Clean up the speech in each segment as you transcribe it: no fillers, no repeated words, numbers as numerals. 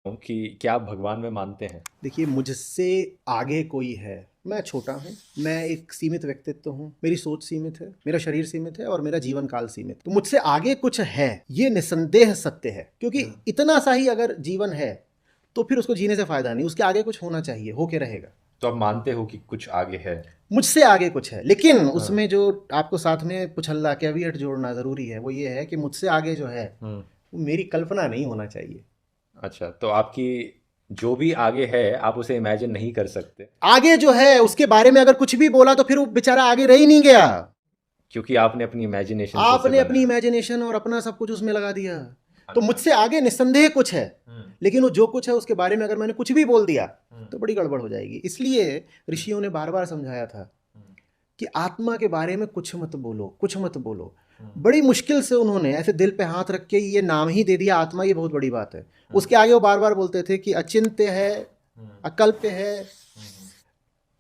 कि क्या आप भगवान में मानते हैं? देखिए, मुझसे आगे कोई है। मैं छोटा हूँ, मैं एक सीमित व्यक्तित्व हूँ, मेरी सोच सीमित है, मेरा शरीर सीमित है और मेरा जीवन काल सीमित। तो मुझसे आगे कुछ है, ये निसंदेह सत्य है, क्योंकि इतना सा ही अगर जीवन है तो फिर उसको जीने से फायदा नहीं, उसके आगे कुछ होना चाहिए, होके रहेगा। तो आप मानते हो कि कुछ आगे है? मुझसे आगे कुछ है, लेकिन उसमें जो आपको साथ में पुछल्ला कैवियट जोड़ना ज़रूरी है, वो ये है कि मुझसे आगे जो है वो मेरी कल्पना नहीं होना चाहिए। अच्छा, तो आपकी जो भी आगे है आप उसे इमेजिन नहीं कर सकते आगे जो है उसके बारे में अगर कुछ भी बोला तो फिर वो बेचारा आगे रह ही नहीं गया। क्योंकि आपने अपनी इमेजिनेशन से उसे आपने अपनी बनाया। इमेजिनेशन और अपना सब कुछ उसमें लगा दिया। तो मुझसे आगे निस्संदेह कुछ है, लेकिन वो जो कुछ है उसके बारे में अगर मैंने कुछ भी बोल दिया तो बड़ी गड़बड़ हो जाएगी। इसलिए ऋषियों ने बार बार समझाया था कि आत्मा के बारे में कुछ मत बोलो, कुछ मत बोलो। बड़ी मुश्किल से उन्होंने ऐसे दिल पे हाथ रख के ये नाम ही दे दिया आत्मा, ये बहुत बड़ी बात है। उसके आगे वो बार बार बोलते थे कि अचिंत्य है, अकल्प्य है,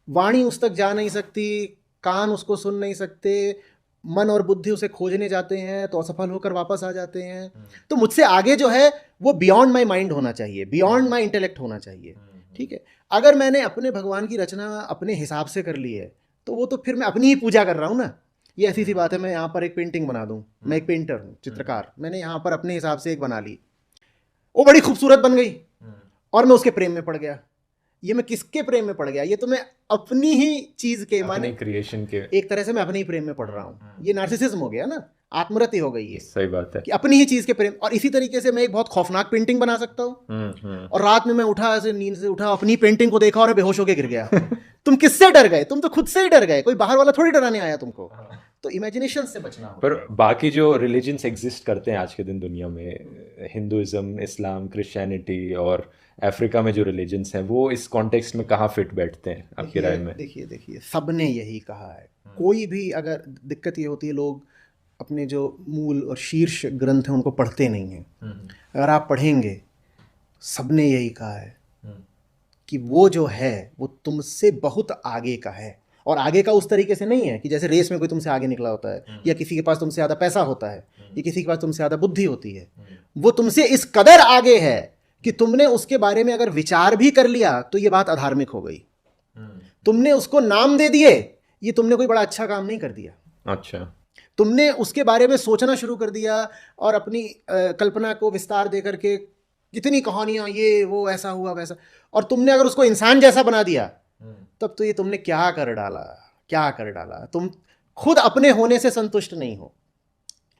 वाणी उस तक जा नहीं सकती, कान उसको सुन नहीं सकते, मन और बुद्धि उसे खोजने जाते हैं तो असफल होकर वापस आ जाते हैं। तो मुझसे आगे जो है वो बियॉन्ड माई माइंड होना चाहिए, बियॉन्ड माई इंटेलेक्ट होना चाहिए। ठीक है, अगर मैंने अपने भगवान की रचना अपने हिसाब से कर ली है तो वो तो फिर मैं अपनी ही पूजा कर रहा हूँ ना। ये ऐसी सी बात है, मैं यहाँ पर एक पेंटिंग बना दूँ, मैं एक पेंटर हूँ, चित्रकार, मैंने यहाँ पर अपने हिसाब से एक बना ली, वो बड़ी खूबसूरत बन गई और मैं उसके प्रेम में पड़ गया। ये मैं किसके प्रेम में पड़ गया? ये तो मैं अपनी ही चीज के, माने अपने क्रिएशन के। एक तरह से मैं अपने ही प्रेम में पड़ रहा हूँ। ये नार्सिसिज्म हो गया ना, आत्मरति हो गई है सही बात है। कि अपनी ही चीज के प्रेम। और इसी तरीके से मैं एक बहुत खौफनाक पेंटिंग बना सकता हूँ और रात में मैं उठा, ऐसे नींद से उठा, अपनी पेंटिंग को देखा और बेहोश होकर गिर गया। तुम किससे डर गए? तुम तो खुद से ही डर गए, कोई बाहर वाला थोड़ी डराने आया तुमको। तो इमेजिनेशन से बचना होगा। पर बाकी जो रिलीजन्स एग्जिस्ट करते हैं आज के दिन दुनिया में, हिंदुइज्म, इस्लाम, क्रिश्चियनिटी और अफ्रीका में जो रिलीजन्स हैं, वो इस कॉन्टेक्स्ट में कहाँ फिट बैठते हैं आपकी राय में? देखिए देखिए, सबने यही कहा है। कोई भी, अगर दिक्कत ये होती है लोग अपने जो मूल और शीर्ष ग्रंथ हैं उनको पढ़ते नहीं हैं। अगर आप पढ़ेंगे, सबने यही कहा है कि वो जो है वो तुमसे बहुत आगे का है। और आगे का उस तरीके से नहीं है कि जैसे रेस में कोई तुमसे आगे निकला होता है, या किसी के पास तुमसे ज़्यादा पैसा होता है, या किसी के पास तुमसे ज़्यादा बुद्धि होती है। वो तुमसे इस कदर आगे है कि तुमने उसके बारे में अगर विचार भी कर लिया तो ये बात अधार्मिक हो गई। तुमने उसको नाम दे दिए, ये तुमने कोई बड़ा अच्छा काम नहीं कर दिया। अच्छा। तुमने उसके बारे में सोचना शुरू कर दिया और अपनी कल्पना को विस्तार दे करके कितनी कहानियां, ये वो ऐसा हुआ वैसा, और तुमने अगर उसको इंसान जैसा बना दिया, तब तो ये तुमने क्या कर डाला, क्या कर डाला। तुम खुद अपने होने से संतुष्ट नहीं हो।